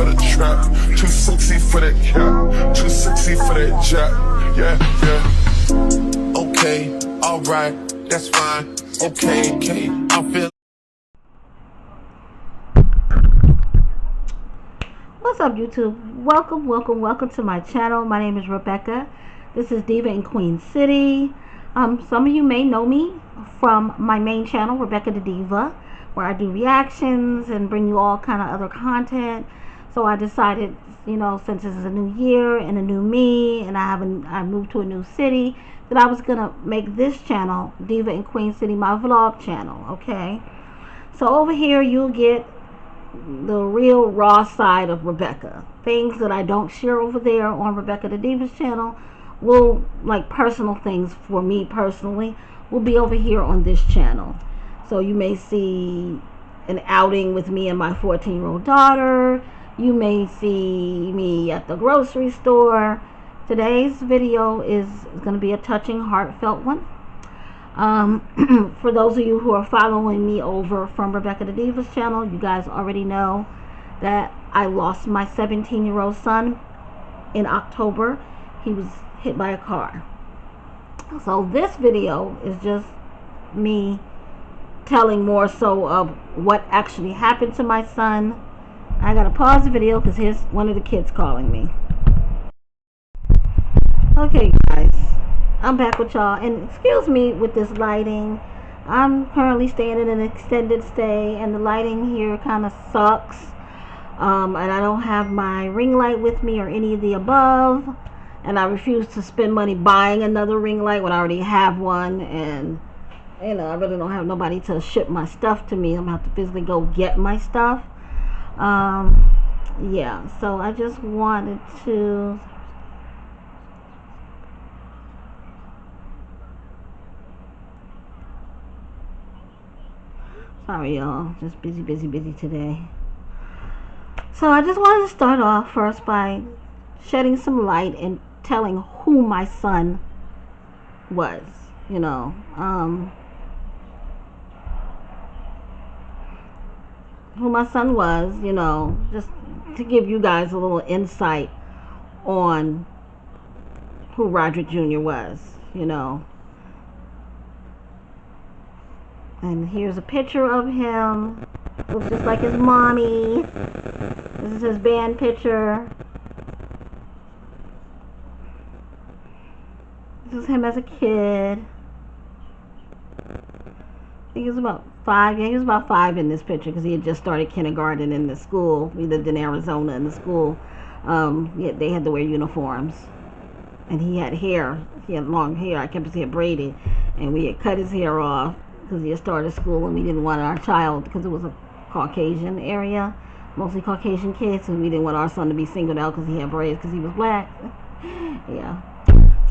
for the trap, too sexy for that cap, too sexy for that jack. Yeah, yeah. Okay, alright, that's fine. Okay, okay, I feel. What's up, YouTube? Welcome to my channel. My name is Rebecca. This is Diva in Queen City. Some of you may know me from my main channel, Rebeccadadiva, where I do reactions and bring you all kind of other content. So I decided, you know, since this is a new year and a new me, and I moved to a new city, that I was gonna make this channel, Diva in Queen City, my vlog channel. Okay, so over here you'll get the real raw side of Rebecca. Things that I don't share over there on Rebeccadadiva's channel will, like personal things for me personally, will be over here on this channel. So you may see an outing with me and my 14-year-old daughter. You may see me at the grocery store. Today's video is going to be a touching, heartfelt one. For those of you who are following me over from Rebeccadadiva's channel, you guys already know that I lost my 17-year-old son in October. He was hit by a car. So this video is just me telling more so of what actually happened to my son. I gotta pause the video because here's one of the kids calling me. Okay, guys, I'm back with y'all, and excuse me with this lighting. I'm currently staying in an extended stay, and the lighting here kind of sucks. And I don't have my ring light with me or any of the above, and I refuse to spend money buying another ring light when I already have one. And you know, I really don't have nobody to ship my stuff to me. I'm gonna have to physically go get my stuff. Yeah, so I just wanted to sorry y'all, just busy today. So I just wanted to start off first by shedding some light and telling who my son was, you know. Who my son was, you know, just to give you guys a little insight on who Roderick Jr. was, you know. And here's a picture of him. Looks just like his mommy. This is his band picture. This is him as a kid. I think he was about 5. Yeah, he was about 5 in this picture because he had just started kindergarten in the school. We lived in Arizona in the school. Yeah, they had to wear uniforms. And he had hair. He had long hair. I kept his hair braided. And we had cut his hair off because he had started school, and we didn't want our child, because it was a Caucasian area, mostly Caucasian kids, and we didn't want our son to be singled out because he had braids because he was black. Yeah.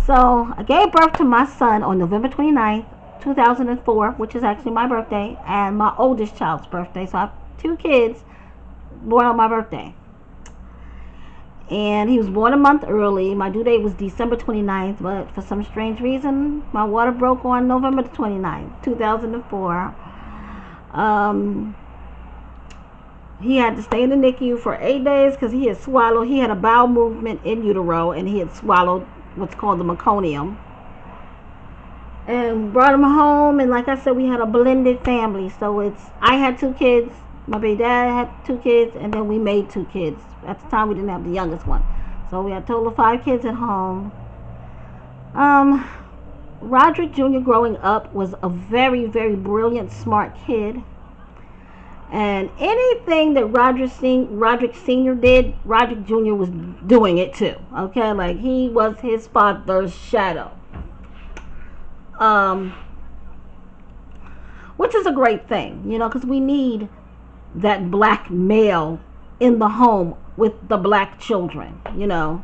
So I gave birth to my son on November 29th. 2004, which is actually my birthday and my oldest child's birthday. So I have 2 kids born on my birthday. And he was born a month early. My due date was December 29th, but for some strange reason, my water broke on November 29th, 2004. He had to stay in the NICU for 8 days because he had a bowel movement in utero, and he had swallowed what's called the meconium. And brought him home, and like I said, we had a blended family. So I had 2 kids, my baby dad had 2 kids, and then we made 2 kids. At the time, we didn't have the youngest one, so we had a total of 5 kids at home. Roderick Jr. growing up was a very brilliant, smart kid, and anything that Roderick Sr. did, Roderick Jr. was doing it too. Okay, like he was his father's shadow. Which is a great thing, you know, because we need that black male in the home with the black children, you know.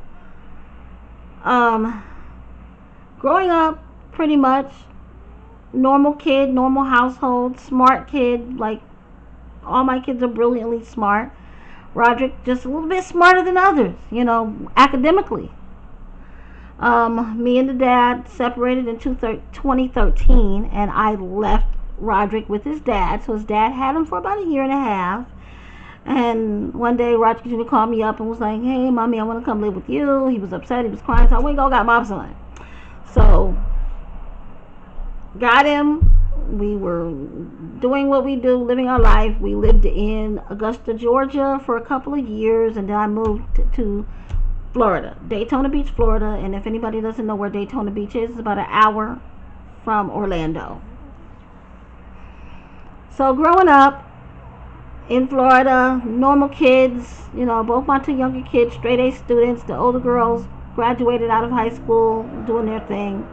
Growing up, pretty much normal kid, normal household, smart kid. Like all my kids are brilliantly smart. Roderick just a little bit smarter than others, you know, academically. Me and the dad separated in 2013, and I left Roderick with his dad. So his dad had him for about 1.5 years, And one day Roger Jr. called me up and was like, hey, mommy, I want to come live with you. He was upset. He was crying. So I went and got my son. So got him. We were doing what we do, living our life. We lived in Augusta, Georgia for a couple of years, and then I moved to Florida, Daytona Beach, Florida. And if anybody doesn't know where Daytona Beach is, it's about an hour from Orlando. So growing up in Florida, normal kids, you know, both my two younger kids, straight A students. The older girls graduated out of high school, doing their thing.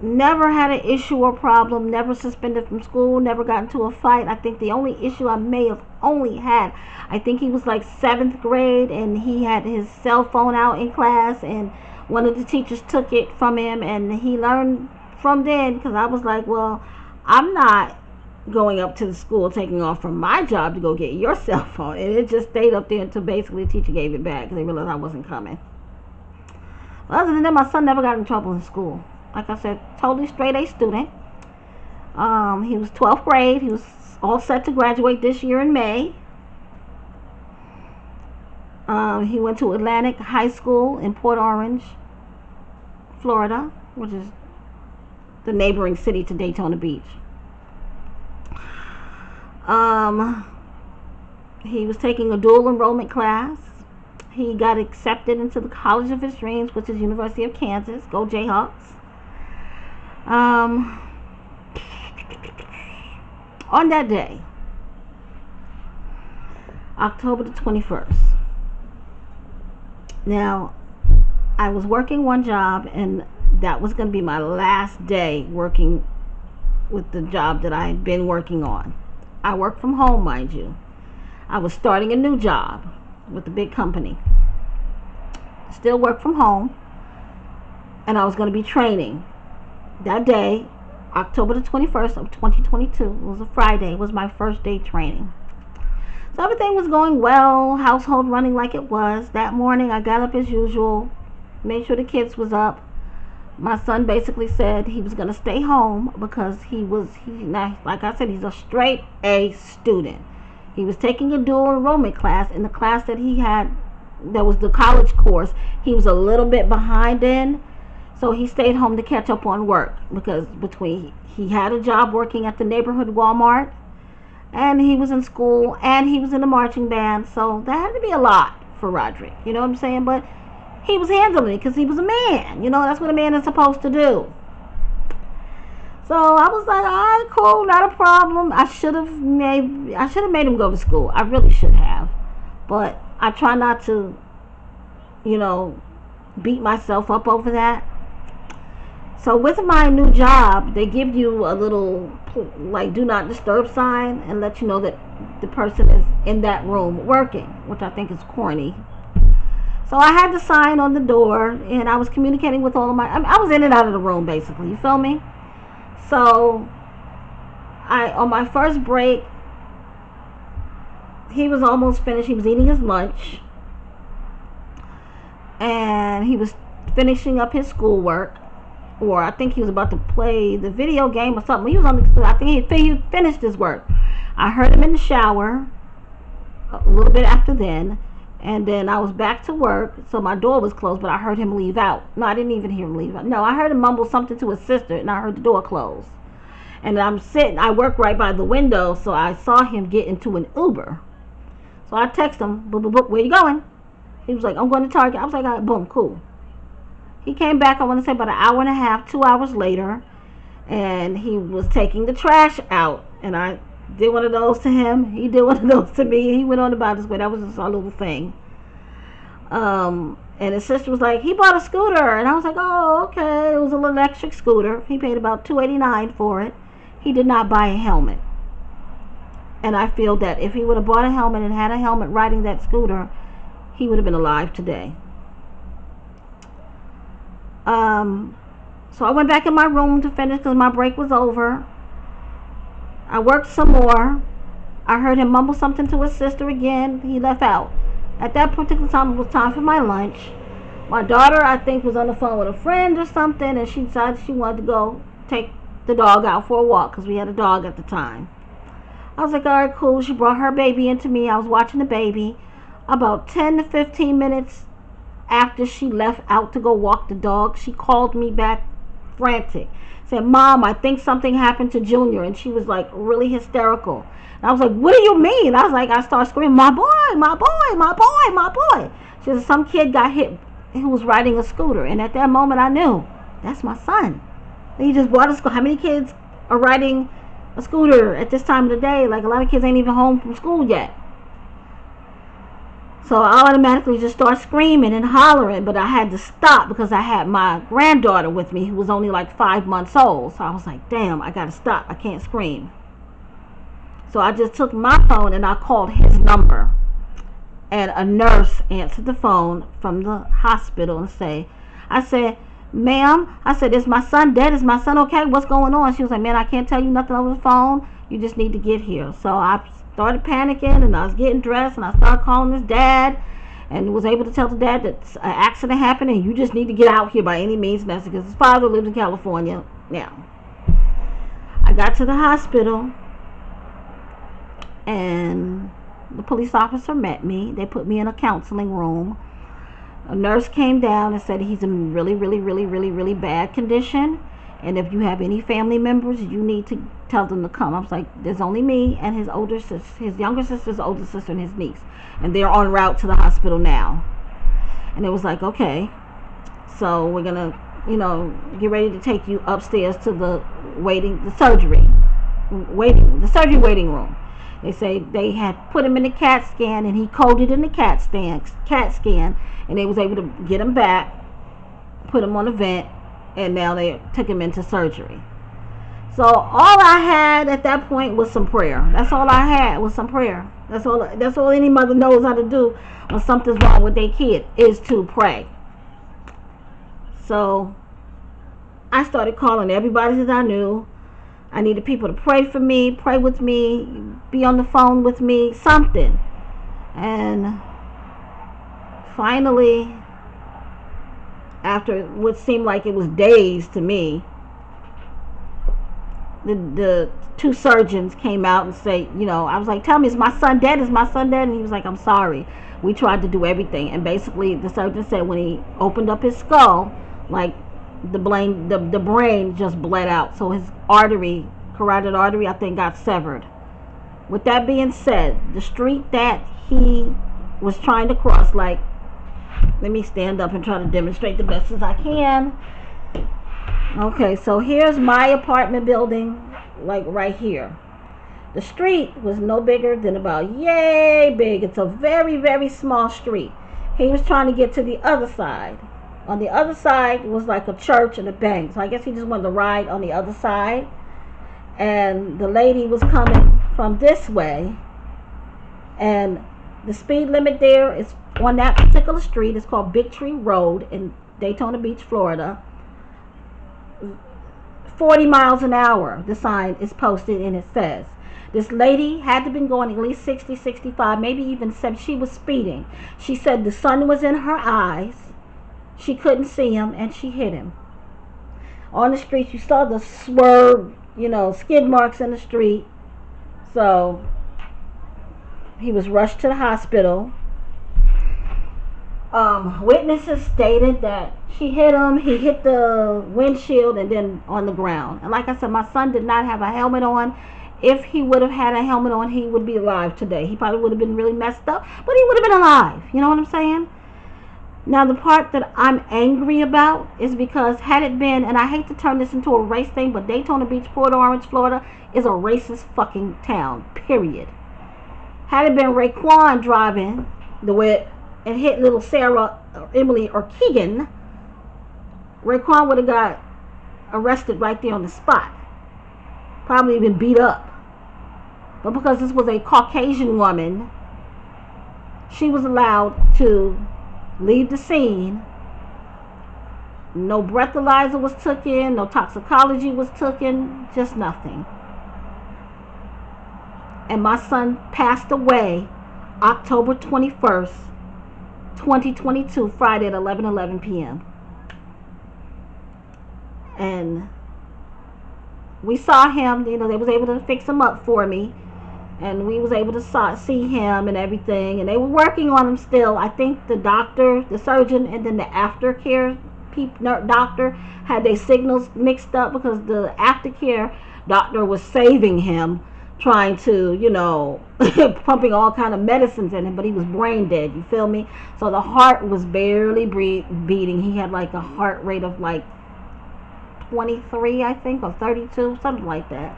Never had an issue or problem, never suspended from school, never got into a fight. I think the only issue I may have only had, I think he was like 7th grade and he had his cell phone out in class and one of the teachers took it from him, and he learned from then, because I was like, well, I'm not going up to the school, taking off from my job to go get your cell phone. And it just stayed up there until basically the teacher gave it back because they realized I wasn't coming. Well, other than that, my son never got in trouble in school. Like I said, totally straight A student. He was 12th grade. He was all set to graduate this year in May. He went to Atlantic High School in Port Orange, Florida, which is the neighboring city to Daytona Beach. He was taking a dual enrollment class. He got accepted into the college of his dreams, which is University of Kansas. Go Jayhawks. On that day, October the 21st. Now, I was working one job, and that was going to be my last day working with the job that I had been working on. I work from home, mind you. I was starting a new job with a big company. Still work from home. And I was going to be training. That day, October the 21st of 2022, it was a Friday, was my first day training. So everything was going well, household running like it was. That morning, I got up as usual, made sure the kids was up. My son basically said he was going to stay home because like I said, he's a straight A student. He was taking a dual enrollment class. In the class that he had, that was the college course, he was a little bit behind in. So he stayed home to catch up on work because he had a job working at the neighborhood Walmart, and he was in school, and he was in the marching band. So that had to be a lot for Roderick. You know what I'm saying? But he was handling it because he was a man. You know, that's what a man is supposed to do. So I was like, all right, cool, not a problem. I should have made him go to school. I really should have. But I try not to, you know, beat myself up over that. So with my new job, they give you a little, like, do not disturb sign and let you know that the person is in that room working, which I think is corny. So I had the sign on the door, and I was communicating with all of I was in and out of the room, basically. You feel me? So on my first break, he was almost finished. He was eating his lunch, and he was finishing up his schoolwork, or I think he was about to play the video game or something. He was on the, I think he finished his work. I heard him in the shower a little bit after then. And then I was back to work, so my door was closed, but I heard him leave out. No, I didn't even hear him leave out. No, I heard him mumble something to his sister, and I heard the door close. And I work right by the window, so I saw him get into an Uber. So I text him, boop, boop, boop, where you going? He was like, I'm going to Target. I was like, all right, boom, cool. He came back, I want to say about an hour and a half, 2 hours later, and he was taking the trash out. And I did one of those to him. He did one of those to me. He went on about his way. That was just our little thing. And his sister was like, he bought a scooter. And I was like, oh, okay. It was an electric scooter. He paid about $2.89 for it. He did not buy a helmet. And I feel that if he would have bought a helmet and had a helmet riding that scooter, he would have been alive today. So I went back in my room to finish because my break was over. I worked some more. I heard him mumble something to his sister again. He left out. At that particular time, it was time for my lunch. My daughter, I think, was on the phone with a friend or something, and she decided she wanted to go take the dog out for a walk because we had a dog at the time. I was like, all right, cool. She brought her baby into me. I was watching the baby. About 10 to 15 minutes after she left out to go walk the dog, she called me back frantic. Said, Mom, I think something happened to Junior. And she was like really hysterical. And I was like, what do you mean? I was like, I started screaming, my boy, my boy, my boy, my boy. She said, some kid got hit who was riding a scooter. And at that moment I knew, that's my son. He just bought a school. How many kids are riding a scooter at this time of the day? Like, a lot of kids ain't even home from school yet. So I automatically just start screaming and hollering, but I had to stop because I had my granddaughter with me who was only like 5 months old. So I was like, damn, I gotta stop. I can't scream. So I just took my phone and I called his number. And a nurse answered the phone from the hospital and I said, ma'am, I said, is my son dead? Is my son okay? What's going on? She was like, man, I can't tell you nothing over the phone. You just need to get here. So I started panicking and I was getting dressed and I started calling his dad and was able to tell the dad that an accident happened and you just need to get out here by any means necessary because his father lives in California now. I got to the hospital and the police officer met me. They put me in a counseling room. A nurse came down and said he's in really bad condition. And if you have any family members, you need to tell them to come. I was like, there's only me and his older sister, his younger sister's older sister and his niece. And they're en route to the hospital now. And it was like, okay, so we're going to, get ready to take you upstairs to the surgery waiting room. They say they had put him in the CAT scan and he coded in the CAT scan and they was able to get him back, put him on a vent, and now they took him into surgery. So all I had at that point was some prayer. That's all I had was some prayer. That's all any mother knows how to do when something's wrong with their kid is to pray. So I started calling everybody that I knew. I needed people to pray for me, pray with me, be on the phone with me, something. And finally, after what seemed like it was days to me, the two surgeons came out and say, I was like, tell me, is my son dead? Is my son dead? And he was like, I'm sorry. We tried to do everything. And basically, the surgeon said when he opened up his skull, like the brain just bled out. So his carotid artery, I think, got severed. With that being said, the street that he was trying to cross, like, let me stand up and try to demonstrate the best as I can. Okay, so here's my apartment building, like right here. The street was no bigger than about yay big. It's a very small street. He was trying to get to the other side. On the other side was like a church and a bank. So I guess he just wanted to ride on the other side. And the lady was coming from this way. And the speed limit there is on that particular street. It's called Big Tree Road in Daytona Beach, Florida. 40 miles an hour, the sign is posted, and it says. This lady had to have been going at least 60, 65, maybe even 70. She was speeding. She said the sun was in her eyes. She couldn't see him, and she hit him. On the street, you saw the swerve, skid marks in the street. So he was rushed to the hospital. Witnesses stated that she hit him, he hit the windshield, and then on the ground. And like I said, my son did not have a helmet on. If he would have had a helmet on, he would be alive today. He probably would have been really messed up, but he would have been alive. You know what I'm saying? Now, the part that I'm angry about is because had it been, and I hate to turn this into a race thing, but Daytona Beach, Port Orange, Florida is a racist fucking town, period. Had it been Raekwon driving the way and hit little Sarah, or Emily, or Keegan, Raekwon would have got arrested right there on the spot. Probably even beat up. But because this was a Caucasian woman, she was allowed to leave the scene. No breathalyzer was taken, no toxicology was taken, just nothing. And my son passed away October 21st, 2022, Friday at 11:11 p.m. And we saw him, they was able to fix him up for me. and we was able to see him and everything, and they were working on him still. I think the doctor, the surgeon, and then the aftercare doctor had their signals mixed up, because the aftercare doctor was saving him, trying to, pumping all kind of medicines in him, but he was brain dead, you feel me? So the heart was barely beating. He had like a heart rate of like 23, I think, or 32, something like that.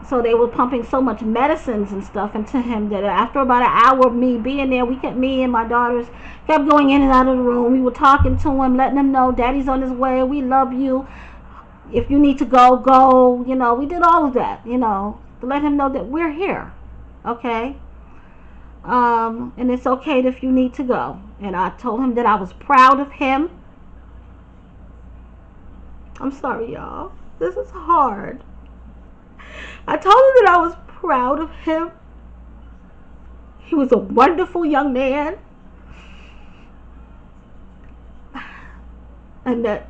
So they were pumping so much medicines and stuff into him that after about an hour of me being there, me and my daughters kept going in and out of the room. We were talking to him, letting him know Daddy's on his way. We love you. If you need to go, go. We did all of that, to let him know that we're here. Okay? And it's okay if you need to go. And I told him that I was proud of him. I'm sorry, y'all. This is hard. I told him that I was proud of him. He was a wonderful young man. And that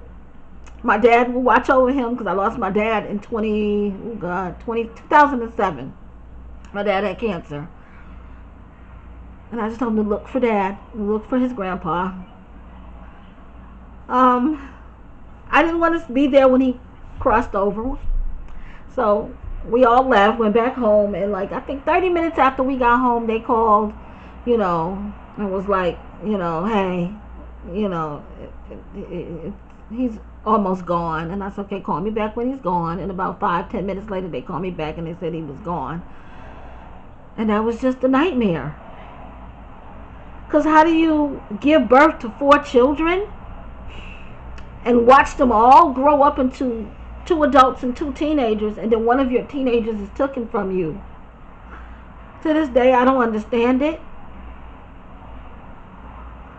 my dad will watch over him, because I lost my dad in 2007. My dad had cancer. And I just told him to look for Dad, look for his grandpa. I didn't want to be there when he crossed over. So we all left, went back home, and like I think 30 minutes after we got home, they called, and was like, hey, he's almost gone. And I said, okay, call me back when he's gone. And about 5-10 minutes later, they called me back and they said he was gone. And that was just a nightmare. Because how do you give birth to 4 children and watch them all grow up into 2 adults and 2 teenagers, and then one of your teenagers is taken from you? To this day, I don't understand it.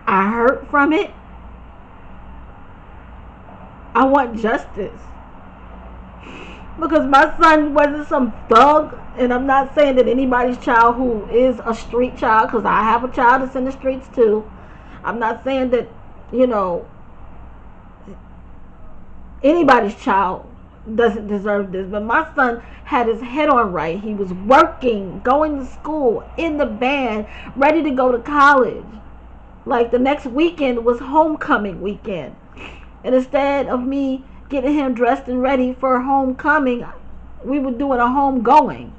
I hurt from it. I want justice. Because my son wasn't some thug, and I'm not saying that anybody's child who is a street child, because I have a child that's in the streets too. I'm not saying that, anybody's child doesn't deserve this, but my son had his head on right. He was working, going to school, in the band, ready to go to college. Like the next weekend was homecoming weekend. And instead of me getting him dressed and ready for homecoming, we were doing a homegoing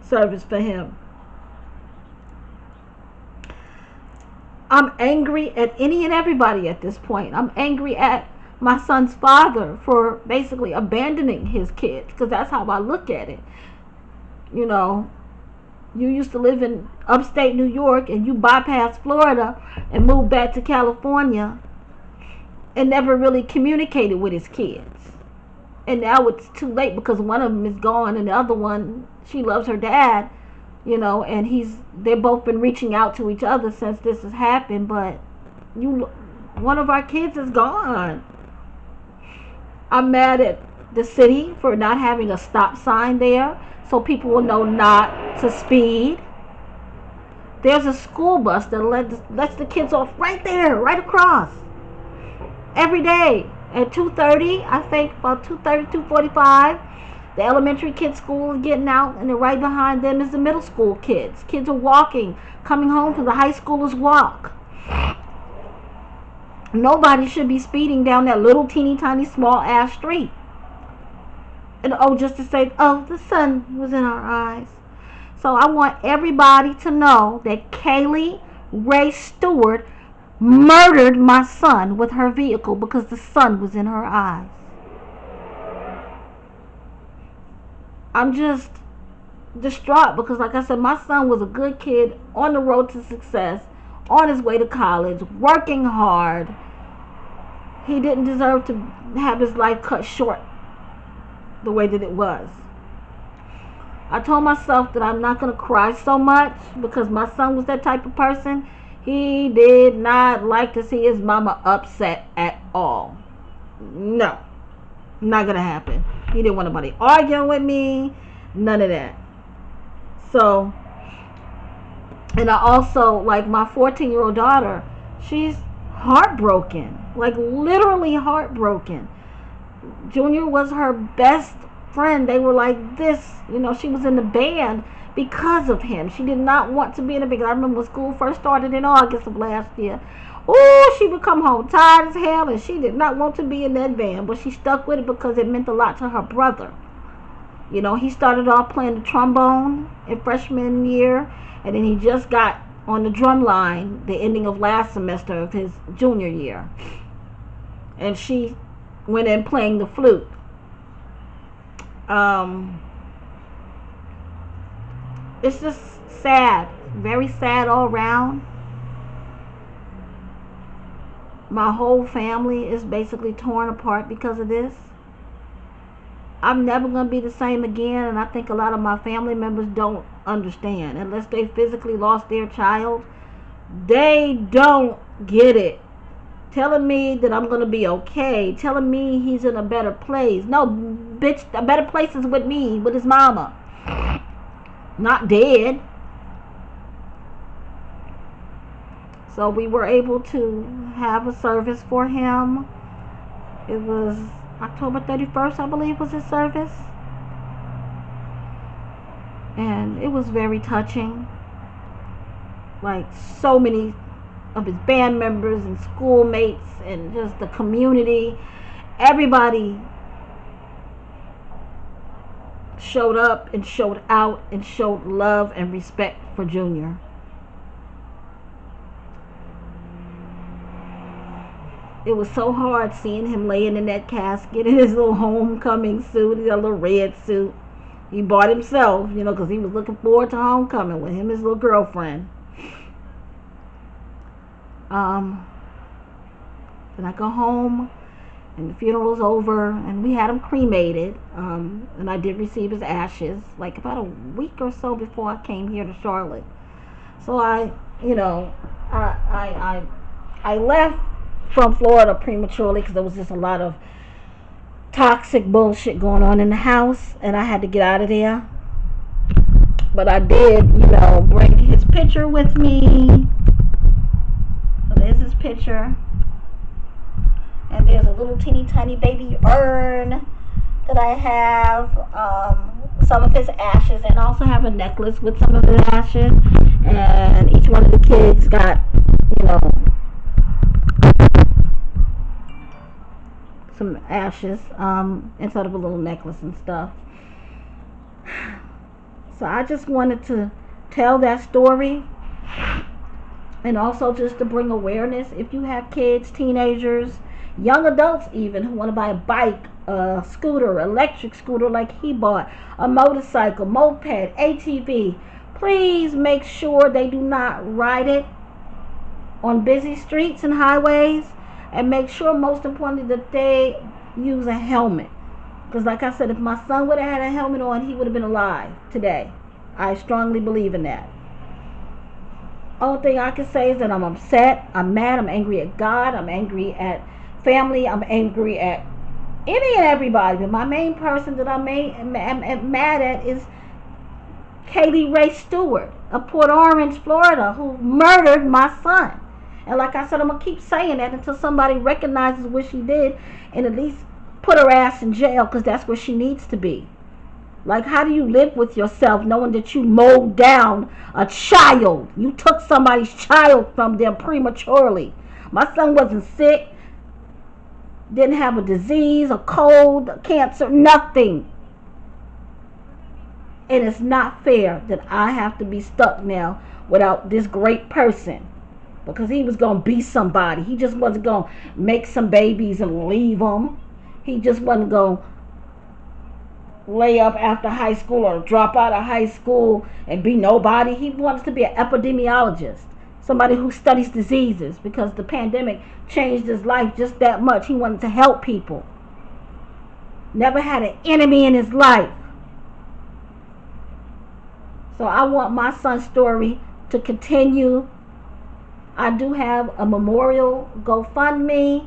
service for him. I'm angry at any and everybody at this point. I'm angry at my son's father for basically abandoning his kids, because that's how I look at it. You used to live in upstate New York, and you bypassed Florida and moved back to California and never really communicated with his kids. And now it's too late, because one of them is gone and the other one, she loves her dad, and they've both been reaching out to each other since this has happened, but one of our kids is gone. I'm mad at the city for not having a stop sign there so people will know not to speed. There's a school bus that lets the kids off right there, right across. Every day at 2:30, I think about 2:30, 2:45, the elementary kids' school is getting out, and then right behind them is the middle school kids. Kids are walking, coming home from the high schoolers walk. Nobody should be speeding down that little teeny tiny small ass street. And just to say, the sun was in our eyes. So I want everybody to know that Kaylee Ray Stewart murdered my son with her vehicle because the sun was in her eyes. I'm just distraught because, like I said, my son was a good kid on the road to success, on his way to college, working hard. He didn't deserve to have his life cut short the way that it was. I told myself that I'm not going to cry so much because my son was that type of person. He did not like to see his mama upset at all. No, not going to happen. He didn't want nobody arguing with me, none of that. So, and I also, like my 14-year-old daughter, she's heartbroken, like literally heartbroken. Junior was her best friend. They were like this. You know, she was in the band because of him. She did not want to be in the band. I remember when school first started in August of last year. Oh, she would come home tired as hell, and she did not want to be in that band. But she stuck with it because it meant a lot to her brother. You know, he started off playing the trombone in freshman year, and then he just got on the drum line the ending of last semester of his junior year. And she went in playing the flute. It's just sad, very sad all around. My whole family is basically torn apart because of this. I'm never going to be the same again, and I think a lot of my family members don't understand. Unless they physically lost their child, they don't get it. Telling me that I'm going to be okay, telling me he's in a better place. No, bitch, a better place is with me, with his mama. Not dead. So we were able to have a service for him. It was October 31st, I believe, was his service. And it was very touching. Like, so many of his band members and schoolmates and just the community, everybody showed up and showed out and showed love and respect for Junior. It was so hard seeing him laying in that casket in his little homecoming suit, his little red suit. He bought himself, you know, because he was looking forward to homecoming with him and his little girlfriend. Then I go home, and the funeral's over, and we had him cremated. And I did receive his ashes, like about a week or so before I came here to Charlotte. So I left from Florida prematurely because there was just a lot of toxic bullshit going on in the house, and I had to get out of there. But I did, bring his picture with me. So there's his picture, and there's a little teeny tiny baby urn that I have some of his ashes, and I also have a necklace with some of his ashes, and each one of the kids got some ashes instead of a little necklace and stuff. So I just wanted to tell that story, and also just to bring awareness. If you have kids, teenagers, young adults even, who want to buy a bike, a scooter, electric scooter like he bought, a motorcycle, moped, ATV, please make sure they do not ride it on busy streets and highways. And make sure, most importantly, that they use a helmet. Because like I said, if my son would have had a helmet on, he would have been alive today. I strongly believe in that. Only thing I can say is that I'm upset, I'm mad, I'm angry at God, I'm angry at family, I'm angry at any and everybody. But my main person that I'm mad at is Kaylee Ray Stewart of Port Orange, Florida, who murdered my son. And like I said, I'm going to keep saying that until somebody recognizes what she did and at least put her ass in jail, because that's where she needs to be. Like, how do you live with yourself knowing that you mowed down a child? You took somebody's child from them prematurely. My son wasn't sick, didn't have a disease, a cold, a cancer, nothing. And it's not fair that I have to be stuck now without this great person. Because he was going to be somebody. He just wasn't going to make some babies and leave them. He just wasn't going to lay up after high school or drop out of high school and be nobody. He wants to be an epidemiologist. Somebody who studies diseases, because the pandemic changed his life just that much. He wanted to help people. Never had an enemy in his life. So I want my son's story to continue. I do have a memorial GoFundMe.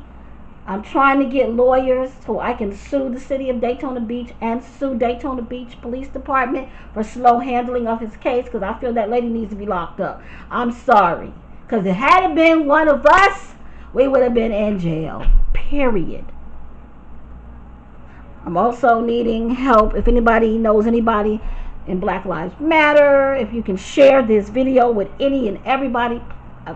I'm trying to get lawyers so I can sue the city of Daytona Beach and sue Daytona Beach Police Department for slow handling of his case, because I feel that lady needs to be locked up. I'm sorry. Because if it had been one of us, we would have been in jail. Period. I'm also needing help. If anybody knows anybody in Black Lives Matter, if you can share this video with any and everybody,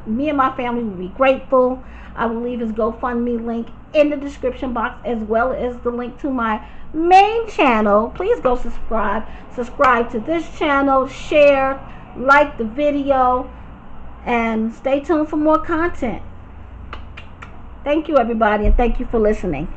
me and my family will be grateful. I will leave his GoFundMe link in the description box, as well as the link to my main channel. Please go subscribe to this channel, share, like the video, and stay tuned for more content. Thank you, everybody, and thank you for listening.